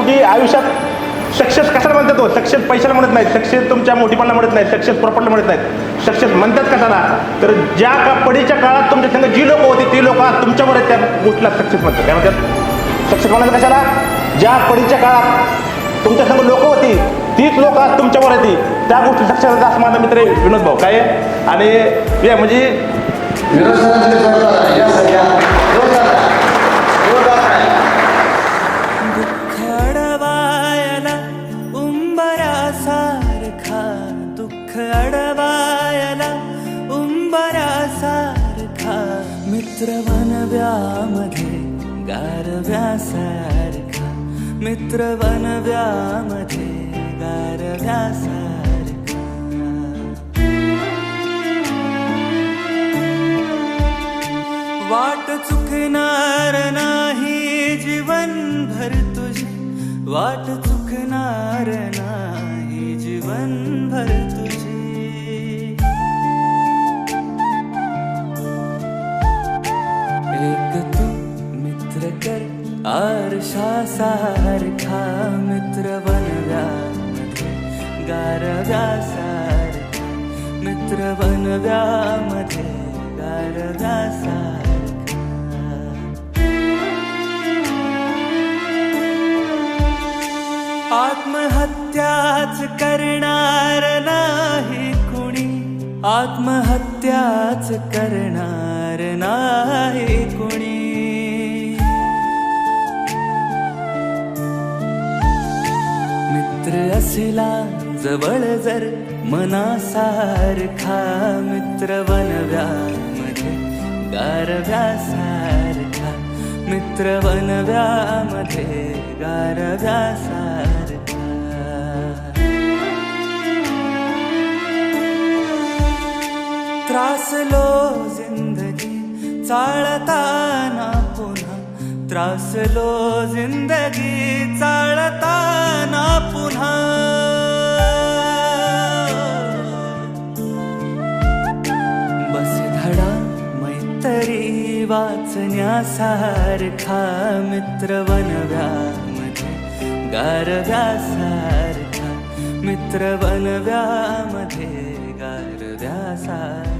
शेवटी आयुष्यात सक्सेस कशाला म्हणतात तो? सक्सेस पैशाला म्हणत नाहीत, सक्सेस तुमच्या मोठीपणाला म्हणत नाहीत, सक्सेस प्रॉपर्टीला म्हणत नाहीत. सक्सेस म्हणतात कशाला? तर ज्या पडीच्या काळात तुमच्या संग जी लोक होती ती लोक तुमच्यावर आहेत, त्या गोष्टीला सक्सेस म्हणतात. काय म्हणतात? सक्सेस म्हणायचं कशाला? ज्या पडीच्या काळात तुमच्या संग लोक होती तीच लोक आज तुमच्यावर येते, त्या गोष्टी सक्सेस होतात असं माझा मित्र विनोद भाऊ. काय आणि हे म्हणजे विनोद सरांचे जोरदार या सगळ्या जोरदार दुःख अडवायला उंबरासारखा, दुःख अडवायला उंबरासारखा, मित्र वनव्यामध्ये गारव्यासारखा, मित्र वनव्यामध्ये गारव्यासारखा. वाट चुकणार नाही जीवनभर तुझी, वाट चुकणार नाही जीवनभर तुझी. एक तू मित्र कर आरशासारखा, मित्र वनव्यामध्ये गारव्यासारखा, मित्र वनव्यामध्ये गारव्यासारखा. आत्महत्याच करणार नाही कुणी, आत्महत्याच करणार नाही कुणी. मित्र असला जवळ जर मनासारखा, मित्र वनव्यामध्ये गारव्यासारखा, मित्र वनव्यामध्ये गारव्यासारखा. त्रासलो जिंदगी चाळताना पुन्हा, त्रासलो जिंदगी चाळताना पुन्हा. बस धडा मैत्री वाचण्यासारखा, मित्र वनव्यामध्ये गारव्यासारखा, मित्र वनव्यामध्ये गारव्यासारखा.